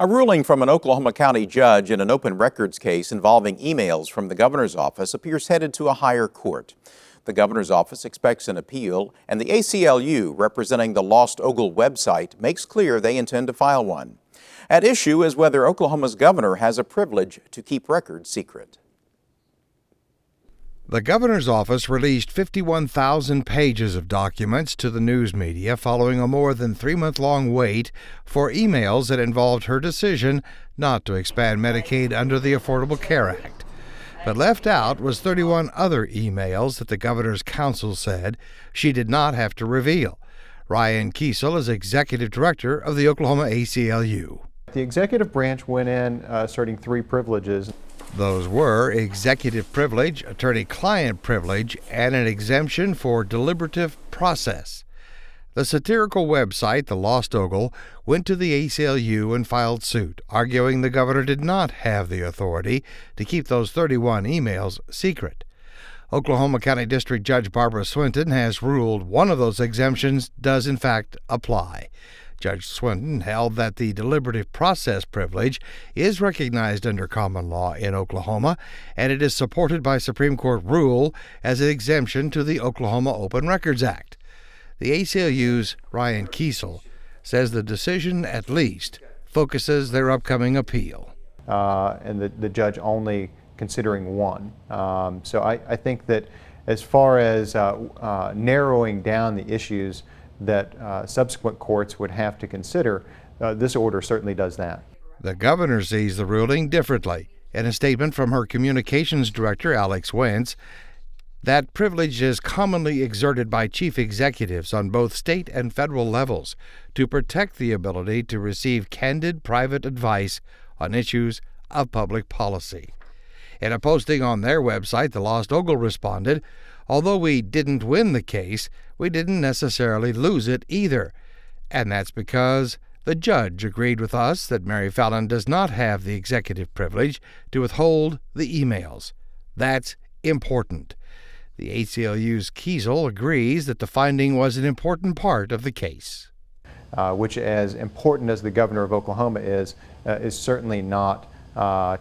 A ruling from an Oklahoma County judge in an open records case involving emails from the governor's office appears headed to a higher court. The governor's office expects an appeal, and the ACLU, representing the Lost Ogle website, makes clear they intend to file one. At issue is whether Oklahoma's governor has a privilege to keep records secret. The governor's office released 51,000 pages of documents to the news media following a more than 3-month-long wait for emails that involved her decision not to expand Medicaid under the Affordable Care Act. But left out was 31 other emails that the governor's counsel said she did not have to reveal. Ryan Kiesel is executive director of the Oklahoma ACLU. The executive branch went in asserting 3 privileges. Those were executive privilege, attorney-client privilege, and an exemption for deliberative process. The satirical website, The Lost Ogle, went to the ACLU and filed suit, arguing the governor did not have the authority to keep those 31 emails secret. Oklahoma County District Judge Barbara Swinton has ruled one of those exemptions does in fact apply. Judge Swinton held that the deliberative process privilege is recognized under common law in Oklahoma, and it is supported by Supreme Court rule as an exemption to the Oklahoma Open Records Act. The ACLU's Ryan Kiesel says the decision at least focuses their upcoming appeal. And the judge only considering one. So I think that as far as narrowing down the issues that subsequent courts would have to consider, this order certainly does that. The governor sees the ruling differently. In a statement from her communications director, Alex Wentz, that privilege is commonly exerted by chief executives on both state and federal levels to protect the ability to receive candid private advice on issues of public policy. In a posting on their website, the Lost Ogle responded, "Although we didn't win the case, we didn't necessarily lose it either. And that's because the judge agreed with us that Mary Fallon does not have the executive privilege to withhold the emails. That's important." The ACLU's Kiesel agrees that the finding was an important part of the case. Which, as important as the governor of Oklahoma is certainly not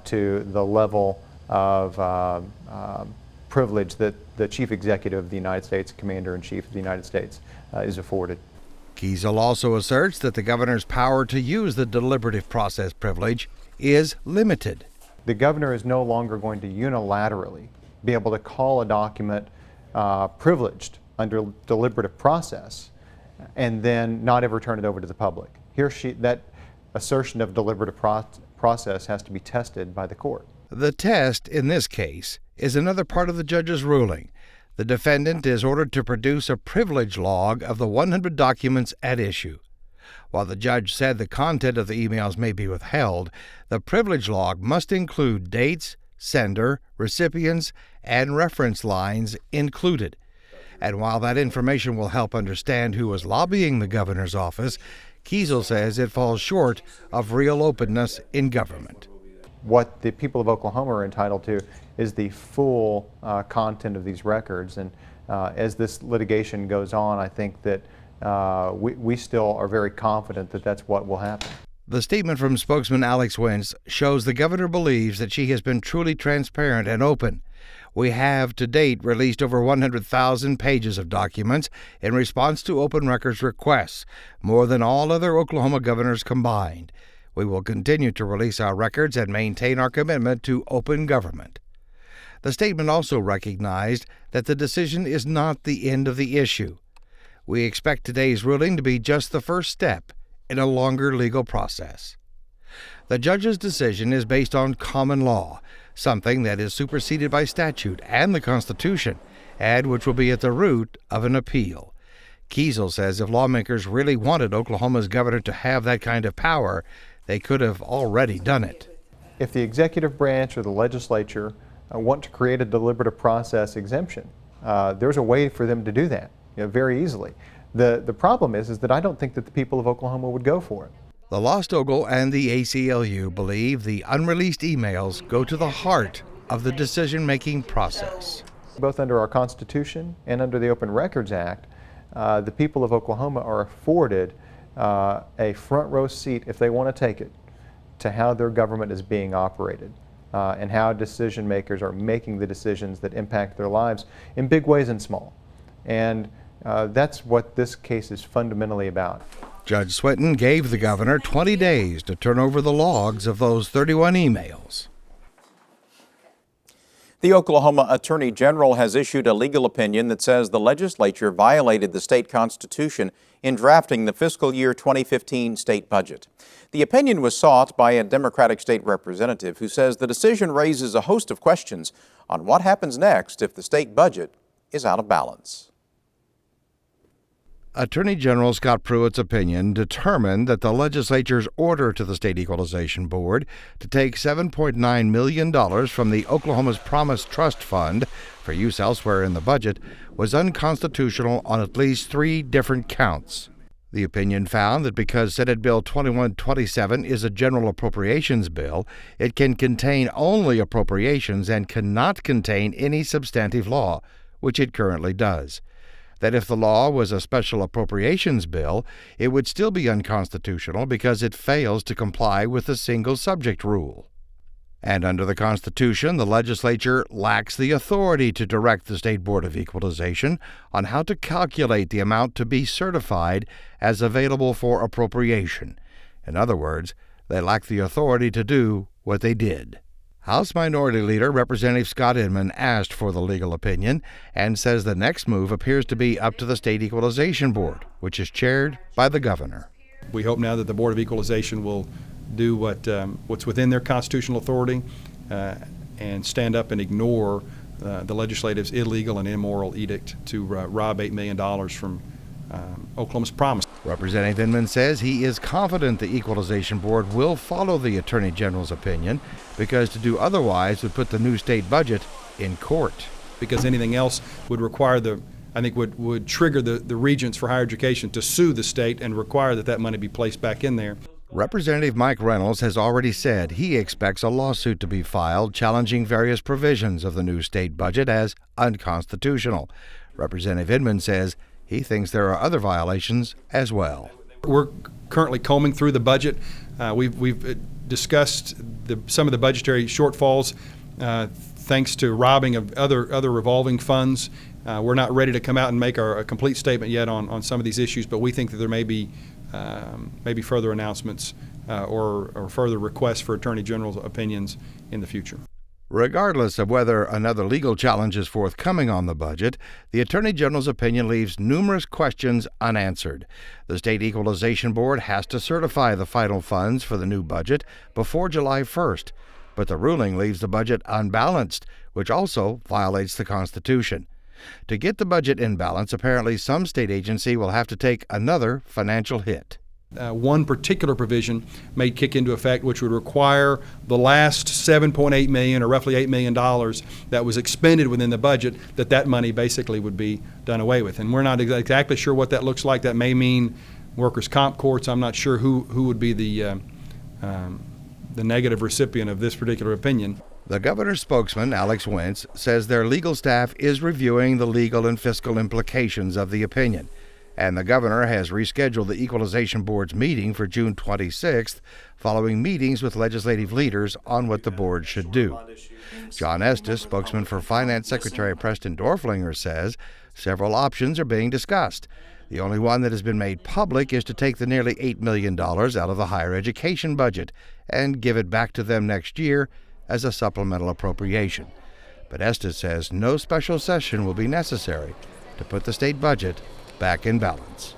to the level of privilege that the Chief Executive of the United States, Commander-in-Chief of the United States, is afforded. Kiesel also asserts that the governor's power to use the deliberative process privilege is limited. The governor is no longer going to unilaterally be able to call a document privileged under deliberative process and then not ever turn it over to the public. That assertion of deliberative process has to be tested by the court. The test in this case is another part of the judge's ruling. The defendant is ordered to produce a privilege log of the 100 documents at issue. While the judge said the content of the emails may be withheld, the privilege log must include dates, sender, recipients, and reference lines included. And while that information will help understand who was lobbying the governor's office, Kiesel says it falls short of real openness in government. What the people of Oklahoma are entitled to is the full content of these records. And as this litigation goes on, I think that we still are very confident that that's what will happen. The statement from spokesman Alex Wentz shows the governor believes that she has been truly transparent and open. We have to date released over 100,000 pages of documents in response to open records requests, more than all other Oklahoma governors combined. We will continue to release our records and maintain our commitment to open government. The statement also recognized that the decision is not the end of the issue. We expect today's ruling to be just the first step in a longer legal process. The judge's decision is based on common law, something that is superseded by statute and the Constitution, and which will be at the root of an appeal. Kiesel says if lawmakers really wanted Oklahoma's governor to have that kind of power, they could have already done it. If the executive branch or the legislature want to create a deliberative process exemption, there's a way for them to do that very easily. The problem is that I don't think that the people of Oklahoma would go for it. The Lost Ogle and the ACLU believe the unreleased emails go to the heart of the decision-making process. Both under our Constitution and under the Open Records Act, the people of Oklahoma are afforded a front row seat, if they want to take it, to how their government is being operated and how decision makers are making the decisions that impact their lives in big ways and small. And that's what this case is fundamentally about. Judge Swinton gave the governor 20 days to turn over the logs of those 31 emails. The Oklahoma Attorney General has issued a legal opinion that says the legislature violated the state constitution in drafting the fiscal year 2015 state budget. The opinion was sought by a Democratic state representative who says the decision raises a host of questions on what happens next if the state budget is out of balance. Attorney General Scott Pruitt's opinion determined that the legislature's order to the State Equalization Board to take $7.9 million from the Oklahoma's Promise Trust Fund for use elsewhere in the budget was unconstitutional on at least 3 different counts. The opinion found that because Senate Bill 2127 is a general appropriations bill, it can contain only appropriations and cannot contain any substantive law, which it currently does. That if the law was a special appropriations bill, it would still be unconstitutional because it fails to comply with the single subject rule. And under the Constitution, the legislature lacks the authority to direct the State Board of Equalization on how to calculate the amount to be certified as available for appropriation. In other words, they lack the authority to do what they did. House Minority Leader Representative Scott Inman asked for the legal opinion and says the next move appears to be up to the State Equalization Board, which is chaired by the governor. We hope now that the Board of Equalization will do what's within their constitutional authority and stand up and ignore the legislative's illegal and immoral edict to rob $8 million from Oklahoma's Promise. Representative Inman says he is confident the Equalization Board will follow the Attorney General's opinion because to do otherwise would put the new state budget in court. Because anything else would require would trigger the Regents for Higher Education to sue the state and require that money be placed back in there. Representative Mike Reynolds has already said he expects a lawsuit to be filed challenging various provisions of the new state budget as unconstitutional. Representative Inman says he thinks there are other violations as well. We're currently combing through the budget. We've discussed some of the budgetary shortfalls thanks to robbing of other revolving funds. We're not ready to come out and make a complete statement yet on some of these issues, but we think that there may be further announcements or further requests for Attorney General's opinions in the future. Regardless of whether another legal challenge is forthcoming on the budget, the Attorney General's opinion leaves numerous questions unanswered. The State Equalization Board has to certify the final funds for the new budget before July 1st, but the ruling leaves the budget unbalanced, which also violates the Constitution. To get the budget in balance, apparently some state agency will have to take another financial hit. One particular provision may kick into effect, which would require the last $7.8 million, or roughly $8 million, that was expended within the budget, that money basically would be done away with. And we're not exactly sure what that looks like. That may mean workers' comp courts. I'm not sure who would be the negative recipient of this particular opinion. The governor's spokesman, Alex Wentz, says their legal staff is reviewing the legal and fiscal implications of the opinion. And the governor has rescheduled the Equalization Board's meeting for June 26th, following meetings with legislative leaders on what the board should do. John Estes, spokesman for Finance Secretary Preston Dorflinger, says several options are being discussed. The only one that has been made public is to take the nearly $8 million out of the higher education budget and give it back to them next year as a supplemental appropriation. But Estes says no special session will be necessary to put the state budget back in balance.